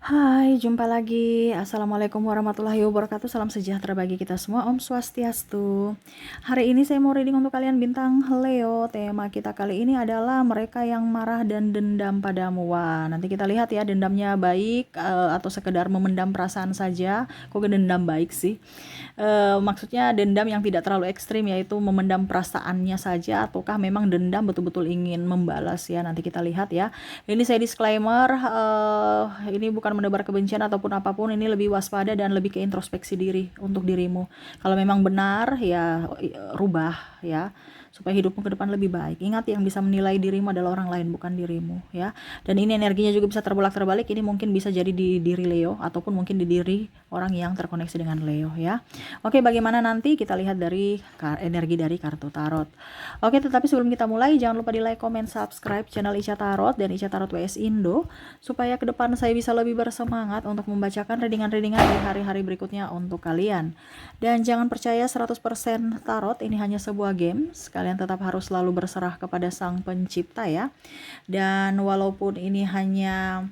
Hai, jumpa lagi. Assalamualaikum warahmatullahi wabarakatuh. Salam sejahtera bagi kita semua. Om Swastiastu. Hari ini saya mau reading untuk kalian bintang Leo. Tema kita kali ini adalah mereka yang marah dan dendam padamu. Wah, nanti kita lihat ya, dendamnya baik atau sekedar memendam perasaan saja. Kok dendam baik sih? Maksudnya dendam yang tidak terlalu ekstrim, yaitu memendam perasaannya saja, ataukah memang dendam betul-betul ingin membalas ya. Nanti kita lihat ya. Ini saya disclaimer, ini bukan menebar kebencian ataupun apapun, ini lebih waspada dan lebih ke introspeksi diri untuk dirimu. Kalau memang benar ya rubah ya, supaya hidupmu ke depan lebih baik. Ingat, yang bisa menilai dirimu adalah orang lain, bukan dirimu ya. Dan ini energinya juga bisa terbolak-terbalik. Ini mungkin bisa jadi di diri Leo ataupun mungkin di diri orang yang terkoneksi dengan Leo ya. Oke, bagaimana nanti kita lihat dari energi dari kartu tarot. Oke, tetapi sebelum kita mulai, jangan lupa di like, comment, subscribe channel Ica Tarot dan Ica Tarot WS Indo, supaya ke depan saya bisa lebih bersemangat untuk membacakan readingan-readingan di hari-hari berikutnya untuk kalian. Dan jangan percaya 100% tarot ini hanya sebuah game. Kalian tetap harus selalu berserah kepada Sang Pencipta ya. Dan walaupun ini hanya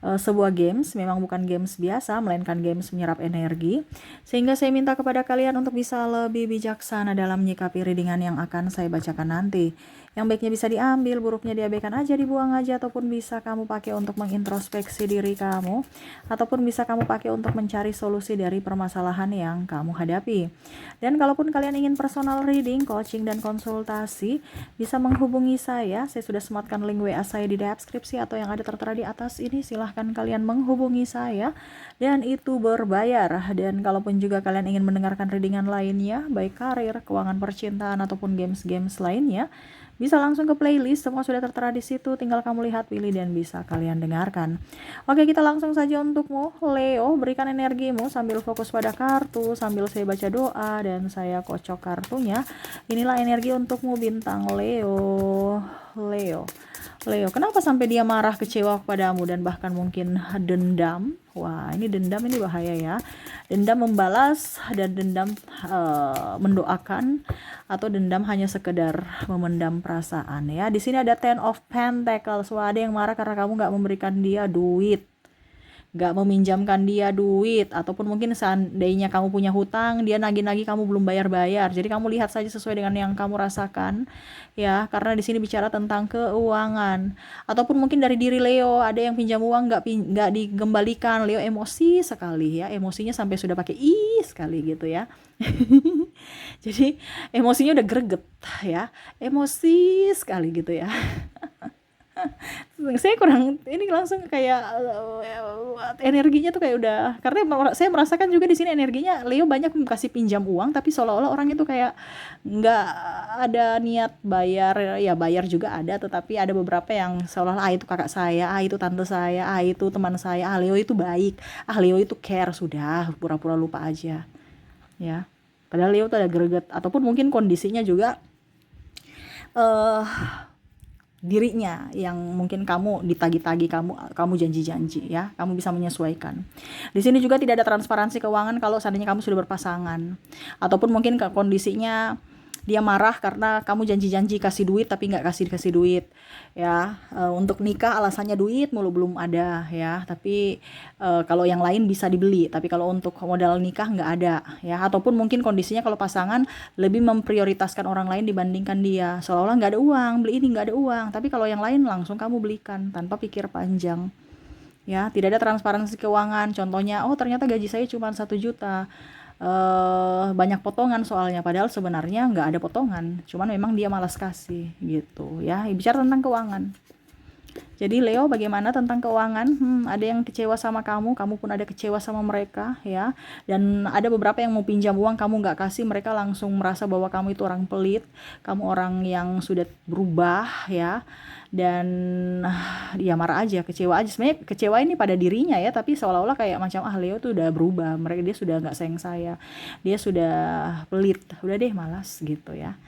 sebuah games, memang bukan games biasa, melainkan games menyerap energi, sehingga saya minta kepada kalian untuk bisa lebih bijaksana dalam menyikapi readingan yang akan saya bacakan nanti. Yang baiknya bisa diambil, buruknya diabaikan aja, dibuang aja, ataupun bisa kamu pakai untuk mengintrospeksi diri kamu, ataupun bisa kamu pakai untuk mencari solusi dari permasalahan yang kamu hadapi. Dan kalaupun kalian ingin personal reading, coaching, dan konsultasi, bisa menghubungi saya sudah sematkan link WA saya di deskripsi atau yang ada tertera di atas ini. Silahkan kalian menghubungi saya, dan itu berbayar. Dan kalaupun juga kalian ingin mendengarkan readingan lainnya, baik karir, keuangan, percintaan, ataupun games-games lainnya, bisa langsung ke playlist, semua sudah tertera di situ. Tinggal kamu lihat, pilih, dan bisa kalian dengarkan. Oke, kita langsung saja untukmu Leo. Berikan energimu sambil fokus pada kartu, sambil saya baca doa dan saya kocok kartunya. Inilah energi untukmu bintang Leo. Leo, kenapa sampai dia marah, kecewa kepadamu, dan bahkan mungkin dendam? Wah, ini dendam, ini bahaya ya. Dendam membalas dan dendam mendoakan, atau dendam hanya sekedar memendam perasaan ya. Di sini ada Ten of Pentacles. Wah, ada yang marah karena kamu nggak memberikan dia duit, nggak meminjamkan dia duit, ataupun mungkin seandainya kamu punya hutang, dia nagih-nagih kamu belum bayar-bayar. Jadi kamu lihat saja sesuai dengan yang kamu rasakan ya, karena di sini bicara tentang keuangan. Ataupun mungkin dari diri Leo, ada yang pinjam uang nggak digembalikan. Leo emosi sekali ya, emosinya sampai sudah pakai ih sekali gitu ya. Jadi emosinya udah greget ya, emosi sekali gitu ya. Saya kurang ini, langsung kayak energinya tuh kayak udah, karena saya merasakan juga di sini energinya Leo banyak kasih pinjam uang, tapi seolah-olah orang itu kayak nggak ada niat bayar. Ya bayar juga ada, tetapi ada beberapa yang seolah-olah itu kakak saya, itu tante saya, itu teman saya, Leo itu baik, Leo itu care, sudah pura-pura lupa aja ya. Padahal Leo tuh ada greget, ataupun mungkin kondisinya juga eh dirinya yang mungkin kamu ditagi-tagi, kamu janji-janji ya, kamu bisa menyesuaikan. Di sini juga tidak ada transparansi keuangan kalau seandainya kamu sudah berpasangan, ataupun mungkin kondisinya dia marah karena kamu janji-janji kasih duit tapi nggak kasih duit ya. Untuk nikah alasannya duit mulu, belum ada ya. Tapi kalau yang lain bisa dibeli, tapi kalau untuk modal nikah nggak ada ya. Ataupun mungkin kondisinya kalau pasangan lebih memprioritaskan orang lain dibandingkan dia, seolah-olah nggak ada uang, beli ini nggak ada uang, tapi kalau yang lain langsung kamu belikan tanpa pikir panjang ya. Tidak ada transparansi keuangan. Contohnya, oh ternyata gaji saya cuma 1 juta, banyak potongan soalnya, padahal sebenarnya nggak ada potongan, cuman memang dia malas kasih gitu ya. Bicara tentang keuangan, jadi Leo, bagaimana tentang keuangan? Ada yang kecewa sama kamu, kamu pun ada kecewa sama mereka ya. Dan ada beberapa yang mau pinjam uang, kamu nggak kasih, mereka langsung merasa bahwa kamu itu orang pelit, kamu orang yang sudah berubah ya. Dan dia marah aja, kecewa aja. Sebenarnya kecewa ini pada dirinya ya, tapi seolah-olah kayak macam Leo tuh udah berubah, mereka dia sudah nggak sayang saya, dia sudah pelit, udah deh malas gitu ya.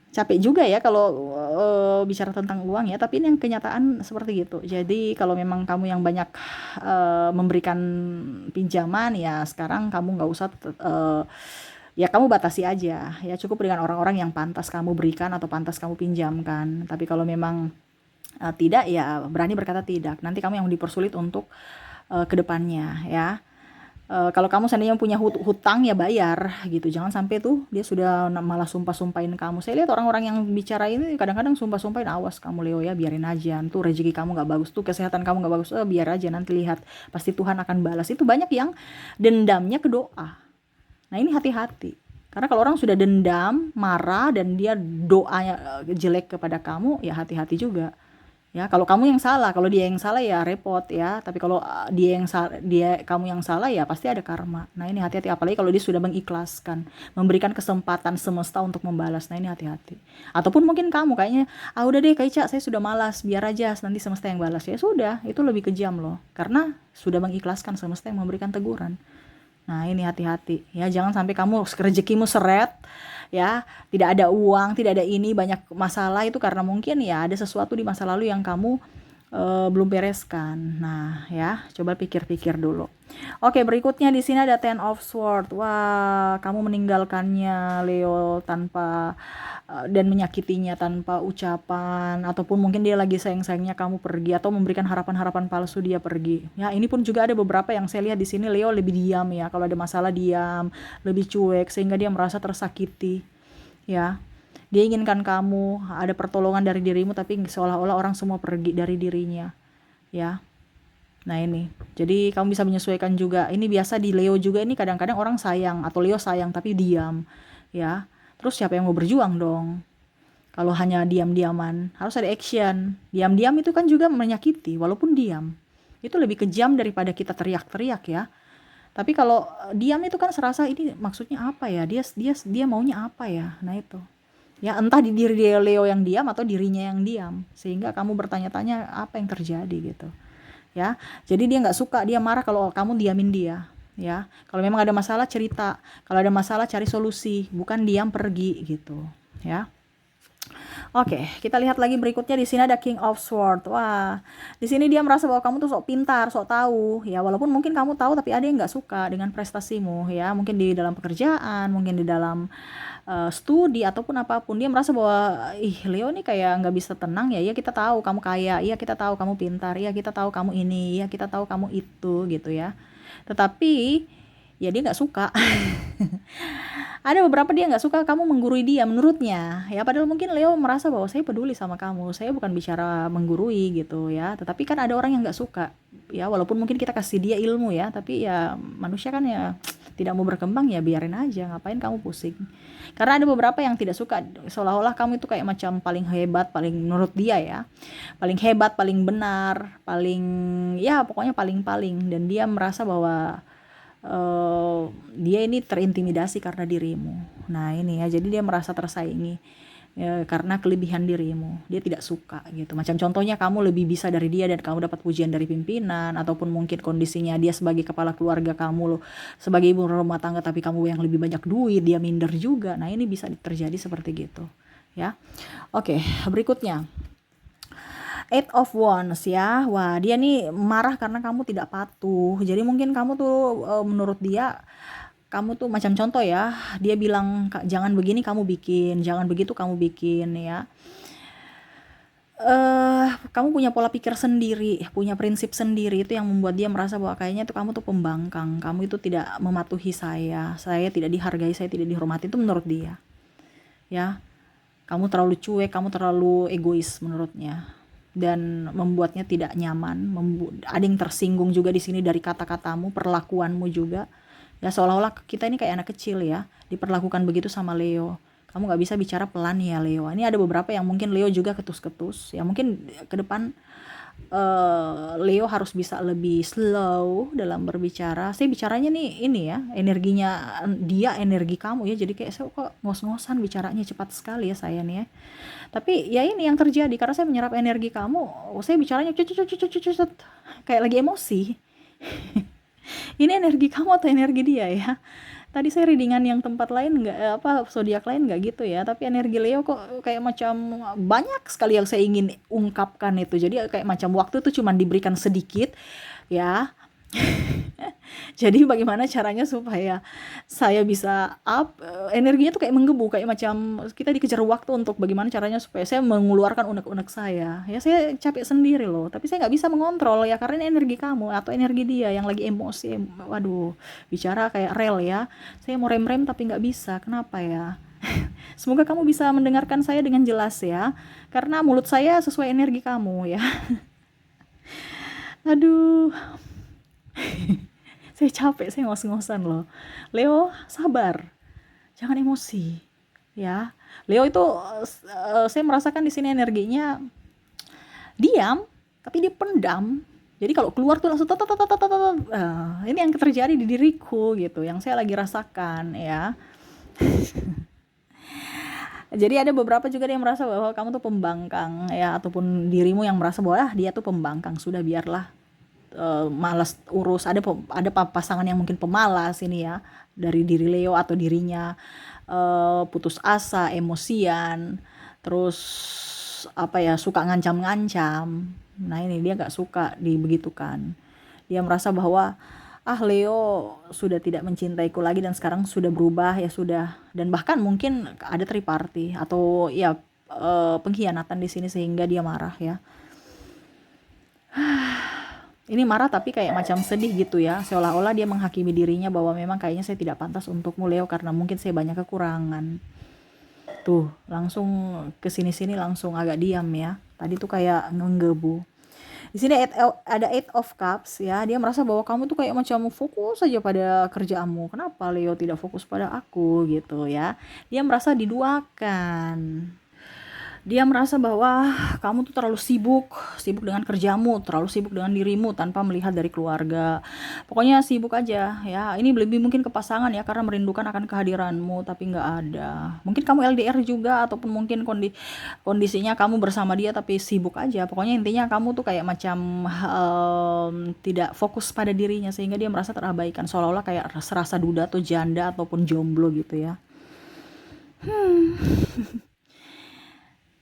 Capek juga ya kalau bicara tentang uang ya, tapi ini yang kenyataan seperti gitu. Jadi kalau memang kamu yang banyak memberikan pinjaman ya, sekarang kamu nggak usah ya, kamu batasi aja ya, cukup dengan orang-orang yang pantas kamu berikan atau pantas kamu pinjamkan. Tapi kalau memang tidak ya berani berkata tidak. Nanti kamu yang dipersulit untuk ke depannya ya. Kalau kamu seandainya punya hutang ya bayar gitu. Jangan sampai tuh dia sudah malah sumpah-sumpahin kamu. Saya lihat orang-orang yang bicara ini kadang-kadang sumpah-sumpahin, awas kamu Leo ya, biarin aja. Tuh rezeki kamu nggak bagus, tuh kesehatan kamu nggak bagus, biar aja nanti lihat. Pasti Tuhan akan balas. Itu banyak yang dendamnya ke doa. Nah ini hati-hati. Karena kalau orang sudah dendam, marah, dan dia doanya jelek kepada kamu, ya hati-hati juga. Ya, kalau kamu yang salah, kalau dia yang salah ya repot ya. Tapi kalau kamu yang salah ya pasti ada karma. Nah, ini hati-hati, apalagi kalau dia sudah mengikhlaskan, memberikan kesempatan semesta untuk membalas. Nah, ini hati-hati. Ataupun mungkin kamu kayaknya, udah deh Kak Ica, saya sudah malas, biar aja nanti semesta yang balas. Ya sudah, itu lebih kejam loh. Karena sudah mengikhlaskan, semesta yang memberikan teguran. Nah, ini hati-hati ya, jangan sampai kamu rezekimu seret ya, tidak ada uang, tidak ada ini, banyak masalah, itu karena mungkin ya ada sesuatu di masa lalu yang kamu belum bereskan. Nah, ya, coba pikir-pikir dulu. Oke, berikutnya di sini ada Ten of Swords. Wah, kamu meninggalkannya Leo tanpa dan menyakitinya tanpa ucapan, ataupun mungkin dia lagi sayang-sayangnya kamu pergi, atau memberikan harapan-harapan palsu dia pergi. Ya, ini pun juga ada beberapa yang saya lihat di sini Leo lebih diam ya. Kalau ada masalah diam, lebih cuek sehingga dia merasa tersakiti. Ya. Dia inginkan kamu ada pertolongan dari dirimu, tapi seolah-olah orang semua pergi dari dirinya. Ya. Nah ini, jadi kamu bisa menyesuaikan juga. Ini biasa di Leo juga, ini kadang-kadang orang sayang atau Leo sayang tapi diam. Ya. Terus siapa yang mau berjuang dong? Kalau hanya diam-diaman, harus ada action. Diam-diam itu kan juga menyakiti, walaupun diam. Itu lebih kejam daripada kita teriak-teriak ya. Tapi kalau diam itu kan serasa ini maksudnya apa ya? Dia maunya apa ya? Nah itu. Ya entah di diri dia Leo yang diam atau dirinya yang diam, sehingga kamu bertanya-tanya apa yang terjadi gitu. Ya. Jadi dia nggak suka, dia marah kalau kamu diamin dia. Ya. Kalau memang ada masalah cerita, kalau ada masalah cari solusi, bukan diam pergi gitu. Ya. Oke, kita lihat lagi berikutnya. Di sini ada King of Swords. Wah, di sini dia merasa bahwa kamu tuh sok pintar, sok tahu. Ya, walaupun mungkin kamu tahu, tapi ada yang nggak suka dengan prestasimu. Ya, mungkin di dalam pekerjaan, mungkin di dalam studi ataupun apapun. Dia merasa bahwa Leo nih kayak nggak bisa tenang ya. Iya kita tahu kamu kaya, iya kita tahu kamu pintar, iya kita tahu kamu ini, iya kita tahu kamu itu gitu ya. Tetapi ya dia nggak suka. Ada beberapa dia nggak suka kamu menggurui dia menurutnya ya, padahal mungkin Leo merasa bahwa saya peduli sama kamu, saya bukan bicara menggurui gitu ya. Tetapi kan ada orang yang nggak suka ya, walaupun mungkin kita kasih dia ilmu ya, tapi ya manusia kan ya tidak mau berkembang, ya biarin aja, ngapain kamu pusing. Karena ada beberapa yang tidak suka, seolah-olah kamu itu kayak macam paling hebat, paling menurut dia ya, paling hebat, paling benar, paling ya pokoknya paling-paling, dan dia merasa bahwa dia ini terintimidasi karena dirimu. Nah ini ya, jadi dia merasa tersaingi ya, karena kelebihan dirimu. Dia tidak suka gitu. Macam contohnya kamu lebih bisa dari dia dan kamu dapat pujian dari pimpinan, ataupun mungkin kondisinya dia sebagai kepala keluarga, kamu loh sebagai ibu rumah tangga, tapi kamu yang lebih banyak duit, dia minder juga. Nah ini bisa terjadi seperti gitu ya. Oke, berikutnya Eight of Wands ya. Wah, dia nih marah karena kamu tidak patuh. Jadi mungkin kamu tuh menurut dia kamu tuh macam contoh ya, dia bilang jangan begini kamu bikin, jangan begitu kamu bikin ya. Kamu punya pola pikir sendiri, punya prinsip sendiri, itu yang membuat dia merasa bahwa kayaknya tuh kamu tuh pembangkang, kamu itu tidak mematuhi saya tidak dihargai, saya tidak dihormati, itu menurut dia. Ya. Kamu terlalu cuek, kamu terlalu egois menurutnya. Dan membuatnya tidak nyaman, ada yang tersinggung juga di sini dari kata-katamu, perlakuanmu juga. Ya seolah-olah kita ini kayak anak kecil ya, diperlakukan begitu sama Leo. Kamu nggak bisa bicara pelan ya Leo. Ini ada beberapa yang mungkin Leo juga ketus-ketus. Ya mungkin ke depan Leo harus bisa lebih slow dalam berbicara. Saya bicaranya nih ini ya, energinya dia energi kamu ya. Jadi kayak saya kok ngos-ngosan bicaranya, cepat sekali ya saya nih ya. Tapi ya ini yang terjadi karena saya menyerap energi kamu. Saya bicaranya kayak lagi emosi. Ini energi kamu atau energi dia ya? Tadi saya readingan yang tempat lain nggak, zodiak lain nggak gitu ya, tapi energi Leo kok kayak macam banyak sekali yang saya ingin ungkapkan itu. Jadi kayak macam waktu itu cuma diberikan sedikit ya. Jadi bagaimana caranya supaya saya bisa energinya tuh kayak menggebu, kayak macam kita dikejar waktu untuk bagaimana caranya supaya saya mengeluarkan unek-unek saya. Ya saya capek sendiri loh, tapi saya nggak bisa mengontrol ya karena ini energi kamu atau energi dia yang lagi emosi. Waduh, bicara kayak rel ya. Saya mau rem-rem tapi nggak bisa. Kenapa ya? Semoga kamu bisa mendengarkan saya dengan jelas ya, karena mulut saya sesuai energi kamu ya. Aduh, saya capek, saya ngos-ngosan loh. Leo, sabar, jangan emosi, ya. Leo itu saya merasakan di sini energinya diam, tapi dia pendam. Jadi kalau keluar tuh langsung ini yang terjadi di diriku gitu, yang saya lagi rasakan ya. Jadi ada beberapa juga yang merasa bahwa kamu tuh pembangkang ya, ataupun dirimu yang merasa bahwa dia tuh pembangkang, sudah biarlah malas urus. Ada pasangan yang mungkin pemalas ini ya, dari diri Leo atau dirinya putus asa, emosian, terus apa ya, suka ngancam-ngancam. Nah ini dia nggak suka dibegitukan. Dia merasa bahwa Leo sudah tidak mencintaiku lagi dan sekarang sudah berubah ya sudah, dan bahkan mungkin ada triparty atau ya pengkhianatan di sini sehingga dia marah ya. Ini marah tapi kayak macam sedih gitu ya, seolah-olah dia menghakimi dirinya bahwa memang kayaknya saya tidak pantas untukmu Leo karena mungkin saya banyak kekurangan. Tuh langsung kesini-sini langsung agak diam ya, tadi tuh kayak ngenggebu. Di sini ada Eight of Cups ya, dia merasa bahwa kamu tuh kayak macam fokus saja pada kerjaanmu. Kenapa Leo tidak fokus pada aku gitu ya? Dia merasa diduakan. Dia merasa bahwa kamu tuh terlalu sibuk dengan kerjamu, terlalu sibuk dengan dirimu tanpa melihat dari keluarga. Pokoknya sibuk aja ya. Ini lebih mungkin ke pasangan ya, karena merindukan akan kehadiranmu tapi nggak ada. Mungkin kamu LDR juga, ataupun mungkin kondisinya kamu bersama dia tapi sibuk aja. Pokoknya intinya kamu tuh kayak macam tidak fokus pada dirinya sehingga dia merasa terabaikan, seolah-olah kayak serasa duda atau janda ataupun jomblo gitu ya.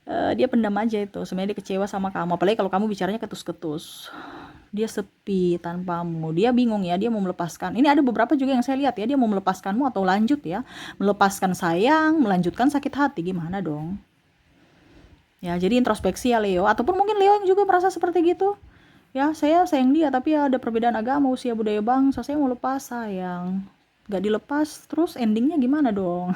Dia pendam aja itu, sebenarnya dia kecewa sama kamu, apalagi kalau kamu bicaranya ketus-ketus. Dia sepi tanpamu, dia bingung ya, dia mau melepaskan. Ini ada beberapa juga yang saya lihat ya, dia mau melepaskanmu atau lanjut ya, melepaskan sayang, melanjutkan sakit hati, gimana dong ya. Jadi introspeksi ya Leo, ataupun mungkin Leo yang juga merasa seperti gitu ya. Saya sayang dia tapi ya ada perbedaan agama, usia, budaya, bangsa, saya mau lepas sayang, gak dilepas, terus endingnya gimana dong.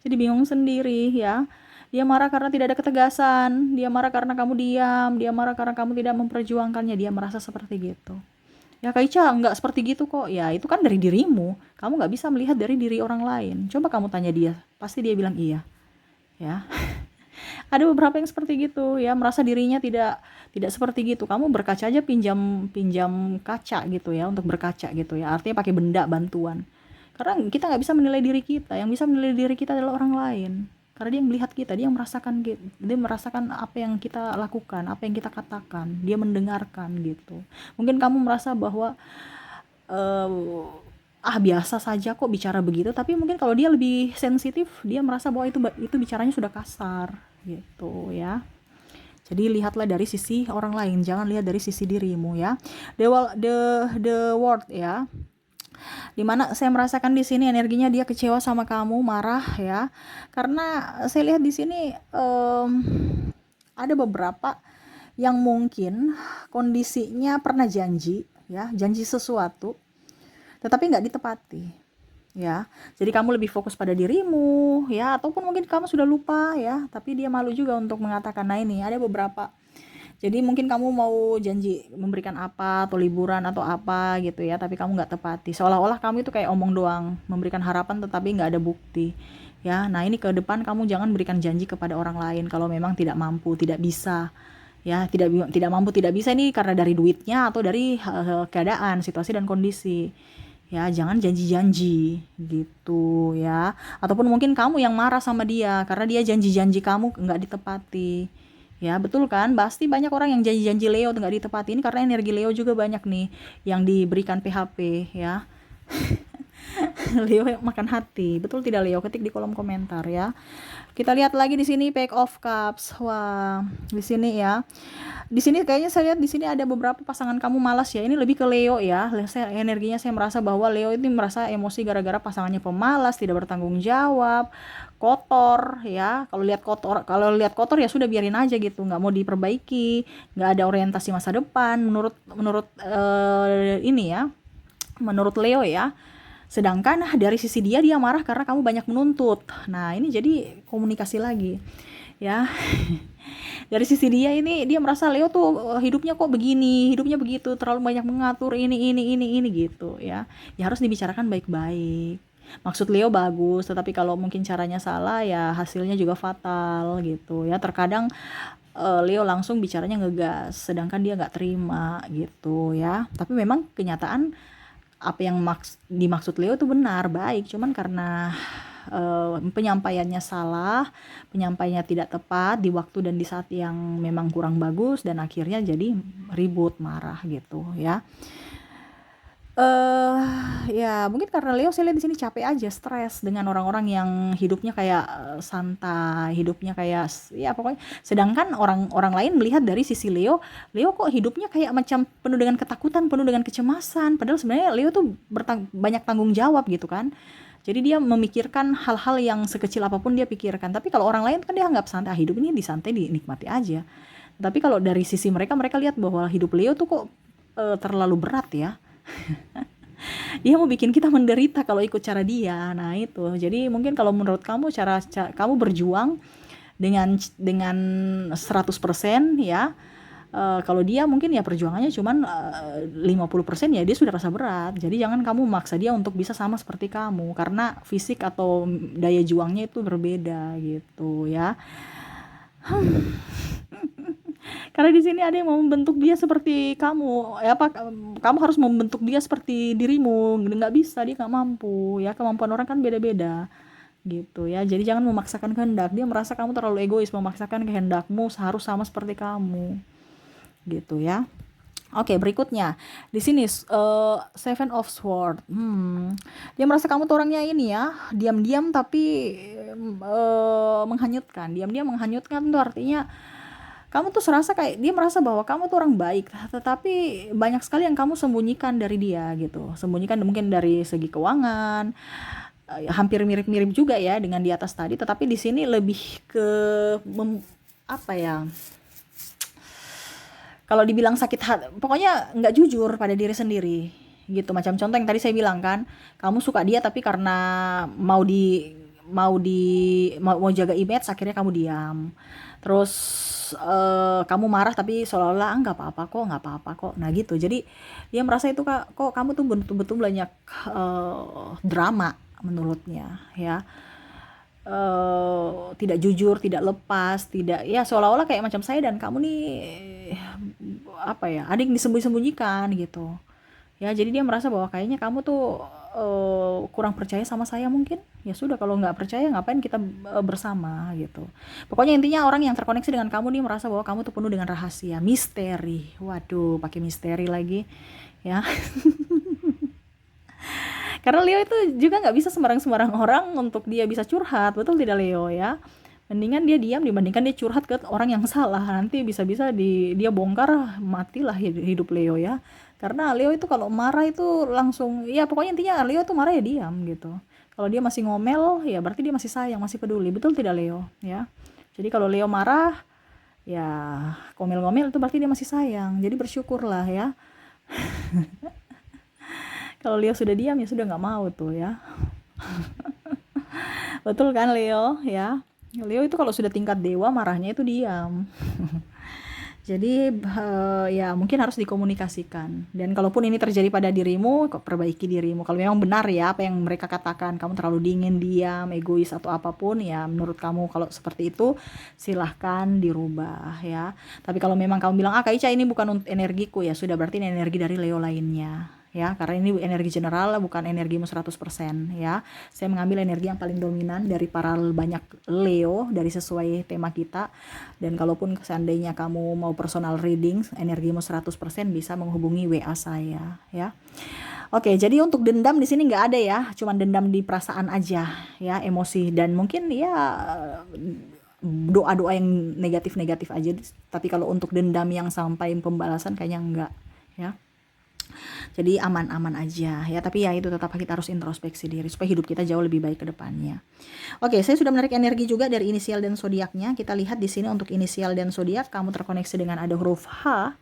Jadi bingung sendiri ya. Dia marah karena tidak ada ketegasan, dia marah karena kamu diam, dia marah karena kamu tidak memperjuangkannya, dia merasa seperti gitu. Ya Kak Ica, nggak seperti gitu kok. Ya itu kan dari dirimu, kamu nggak bisa melihat dari diri orang lain. Coba kamu tanya dia, pasti dia bilang iya. Ya, ada beberapa yang seperti gitu ya, merasa dirinya tidak seperti gitu. Kamu berkaca aja, pinjam kaca gitu ya, untuk berkaca gitu ya. Artinya pakai benda bantuan. Karena kita nggak bisa menilai diri kita, yang bisa menilai diri kita adalah orang lain. Karena dia melihat kita, dia merasakan apa yang kita lakukan, apa yang kita katakan, dia mendengarkan gitu. Mungkin kamu merasa bahwa biasa saja kok bicara begitu, tapi mungkin kalau dia lebih sensitif, dia merasa bahwa itu bicaranya sudah kasar gitu ya. Jadi lihatlah dari sisi orang lain, jangan lihat dari sisi dirimu ya. The word ya, dimana saya merasakan di sini energinya dia kecewa sama kamu, marah ya, karena saya lihat di sini ada beberapa yang mungkin kondisinya pernah janji ya, janji sesuatu tetapi nggak ditepati ya. Jadi kamu lebih fokus pada dirimu ya, ataupun mungkin kamu sudah lupa ya, tapi dia malu juga untuk mengatakan. Nah ini ada beberapa. Jadi mungkin kamu mau janji memberikan apa, atau liburan atau apa gitu ya, tapi kamu nggak tepati. Seolah-olah kamu itu kayak omong doang, memberikan harapan tetapi nggak ada bukti. Ya, nah ini ke depan kamu jangan berikan janji kepada orang lain kalau memang tidak mampu, tidak bisa. Ya, tidak mampu, tidak bisa ini karena dari duitnya atau dari keadaan, situasi dan kondisi. Ya, jangan janji-janji gitu ya. Ataupun mungkin kamu yang marah sama dia karena dia janji-janji kamu nggak ditepati. Ya betul kan, pasti banyak orang yang janji-janji Leo nggak ditepati. Ini karena energi Leo juga banyak nih yang diberikan PHP ya. Leo makan hati. Betul tidak Leo? Ketik di kolom komentar ya. Kita lihat lagi di sini Page of Cups. Wah, di sini ya. Di sini kayaknya saya lihat di sini ada beberapa pasangan kamu malas ya. Ini lebih ke Leo ya. Energinya saya merasa bahwa Leo ini merasa emosi gara-gara pasangannya pemalas, tidak bertanggung jawab, kotor ya. Kalau lihat kotor ya sudah biarin aja gitu, nggak mau diperbaiki, nggak ada orientasi masa depan. Menurut ini ya, menurut Leo ya. Sedangkan dari sisi dia marah karena kamu banyak menuntut. Nah, ini jadi komunikasi lagi. Ya. Dari sisi dia merasa Leo tuh hidupnya kok begini, hidupnya begitu, terlalu banyak mengatur ini gitu ya. Ya harus dibicarakan baik-baik. Maksud Leo bagus, tetapi kalau mungkin caranya salah ya hasilnya juga fatal gitu ya. Terkadang Leo langsung bicaranya ngegas, sedangkan dia nggak terima gitu ya. Tapi memang kenyataan apa yang dimaksud Leo itu benar, baik, cuman karena penyampaiannya salah, penyampaiannya tidak tepat di waktu dan di saat yang memang kurang bagus, dan akhirnya jadi ribut, marah gitu ya. Ya mungkin karena Leo saya lihat di sini capek aja, stres dengan orang-orang yang hidupnya kayak santai, hidupnya kayak ya pokoknya. Sedangkan orang lain melihat dari sisi Leo kok hidupnya kayak macam penuh dengan ketakutan, penuh dengan kecemasan. Padahal sebenarnya Leo tuh banyak tanggung jawab gitu kan. Jadi dia memikirkan hal-hal yang sekecil apapun dia pikirkan. Tapi kalau orang lain kan dia anggap santai, hidup ini disantai, dinikmati aja. Tapi kalau dari sisi mereka lihat bahwa hidup Leo tuh kok terlalu berat ya. Dia mau bikin kita menderita kalau ikut cara dia. Nah itu, jadi mungkin kalau menurut kamu cara kamu berjuang dengan 100% ya, kalau dia mungkin ya perjuangannya cuman 50% ya dia sudah rasa berat. Jadi jangan kamu maksa dia untuk bisa sama seperti kamu, karena fisik atau daya juangnya itu berbeda gitu ya. Karena di sini ada yang mau membentuk dia seperti kamu, ya apa, kamu harus membentuk dia seperti dirimu, nggak bisa, dia nggak mampu, ya kemampuan orang kan beda-beda, gitu ya. Jadi jangan memaksakan kehendak, dia merasa kamu terlalu egois, memaksakan kehendakmu harus sama seperti kamu, gitu ya. Oke, berikutnya di sini Seven of Swords. Dia merasa kamu tuh orangnya ini ya, diam-diam tapi menghanyutkan. Diam-diam menghanyutkan tuh artinya kamu tuh serasa kayak dia merasa bahwa kamu tuh orang baik, tetapi banyak sekali yang kamu sembunyikan dari dia gitu. Sembunyikan mungkin dari segi keuangan, hampir mirip-mirip juga ya dengan di atas tadi, tetapi di sini lebih ke apa ya? Kalau dibilang sakit hati, pokoknya nggak jujur pada diri sendiri gitu. Macam contoh yang tadi saya bilang kan, kamu suka dia tapi karena mau jaga image akhirnya kamu diam. Terus kamu marah tapi seolah-olah nggak apa-apa kok. Nah gitu. Jadi dia merasa itu kok kamu tuh betul-betul banyak drama menurutnya ya. Tidak jujur, tidak lepas, tidak ya, seolah-olah kayak macam saya dan kamu nih apa ya, ada yang disembunyikan gitu. Ya, jadi dia merasa bahwa kayaknya kamu tuh kurang percaya sama saya mungkin. Ya sudah, kalau nggak percaya ngapain kita bersama gitu. Pokoknya intinya orang yang terkoneksi dengan kamu nih merasa bahwa kamu tuh penuh dengan rahasia, misteri. Waduh, pakai misteri lagi ya. Karena Leo itu juga nggak bisa sembarang orang untuk dia bisa curhat, betul tidak Leo ya? Mendingan dia diam dibandingkan dia curhat ke orang yang salah. Nanti bisa-bisa dia bongkar, matilah hidup Leo ya. Karena Leo itu kalau marah itu langsung, ya pokoknya intinya Leo tuh marah ya diam gitu. Kalau dia masih ngomel, ya berarti dia masih sayang, masih peduli, betul tidak Leo ya? Jadi kalau Leo marah, ya ngomel-ngomel itu berarti dia masih sayang. Jadi bersyukurlah ya. Kalau Leo sudah diam ya sudah nggak mau tuh ya. Betul kan Leo ya? Leo itu kalau sudah tingkat dewa marahnya itu diam. Jadi ya mungkin harus dikomunikasikan. Dan kalaupun ini terjadi pada dirimu, perbaiki dirimu. Kalau memang benar ya apa yang mereka katakan, kamu terlalu dingin, diam, egois atau apapun ya menurut kamu kalau seperti itu silahkan dirubah ya. Tapi kalau memang kamu bilang Kak Ica ini bukan energiku, ya sudah, berarti ini energi dari Leo lainnya. Ya, karena ini energi general bukan energimu 100% ya. Saya mengambil energi yang paling dominan dari para banyak Leo dari sesuai tema kita. Dan kalaupun seandainya kamu mau personal reading energimu 100% bisa menghubungi WA saya ya. Oke, jadi untuk dendam di sini nggak ada ya, cuman dendam di perasaan aja ya, emosi dan mungkin ya doa-doa yang negatif-negatif aja. Tapi kalau untuk dendam yang sampai pembalasan kayaknya enggak ya. Jadi aman-aman aja ya, tapi ya itu tetap kita harus introspeksi diri supaya hidup kita jauh lebih baik ke depannya. Oke, saya sudah menarik energi juga dari inisial dan zodiaknya. Kita lihat di sini untuk inisial dan zodiak kamu terkoneksi dengan ada huruf H,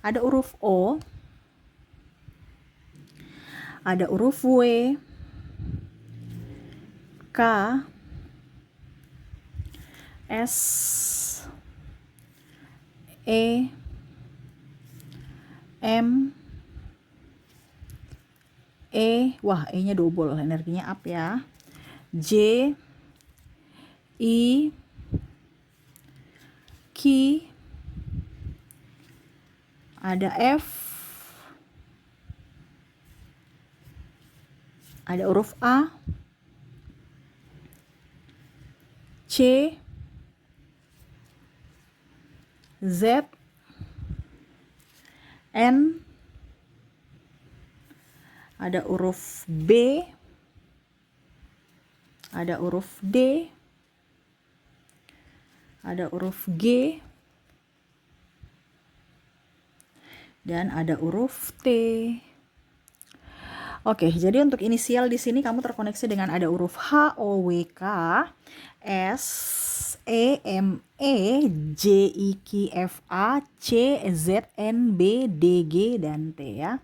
ada huruf O, ada huruf W, K, S, E, M, E, wah E-nya double, energinya up ya. J, I, Q, ada F, ada huruf A, C, Z, N, ada huruf B, ada huruf D, ada huruf G, dan ada huruf T. Oke, jadi untuk inisial di sini kamu terkoneksi dengan ada huruf H, O, W, K, S, E, M, E, J, I, K, F, A, C, Z, N, B, D, G, dan T ya.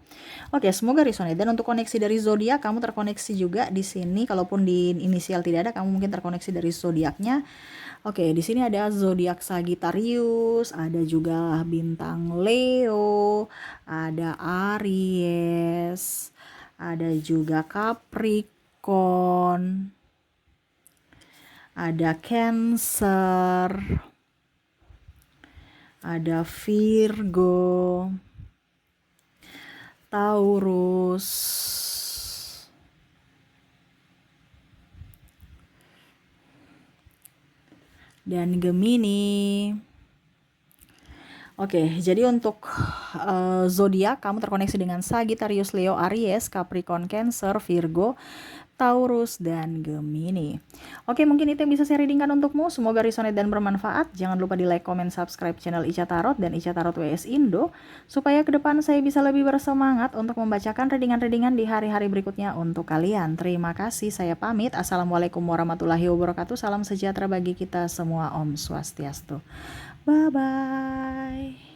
Oke, semoga resonate. Dan untuk koneksi dari zodiak kamu terkoneksi juga di sini. Kalaupun di inisial tidak ada, kamu mungkin terkoneksi dari zodiaknya. Oke, di sini ada zodiak Sagittarius, ada juga bintang Leo, ada Aries, ada juga Capricorn, ada Cancer, ada Virgo, Taurus, dan Gemini. Oke, jadi untuk zodiak kamu terkoneksi dengan Sagittarius, Leo, Aries, Capricorn, Cancer, Virgo, Taurus, dan Gemini. Oke, mungkin itu yang bisa saya readingkan untukmu. Semoga resonate dan bermanfaat. Jangan lupa di like, comment, subscribe channel Ica Tarot dan Ica Tarot WS Indo supaya ke depan saya bisa lebih bersemangat untuk membacakan readingan-readingan di hari-hari berikutnya untuk kalian. Terima kasih, saya pamit. Assalamualaikum warahmatullahi wabarakatuh. Salam sejahtera bagi kita semua. Om Swastiastu. Bye-bye.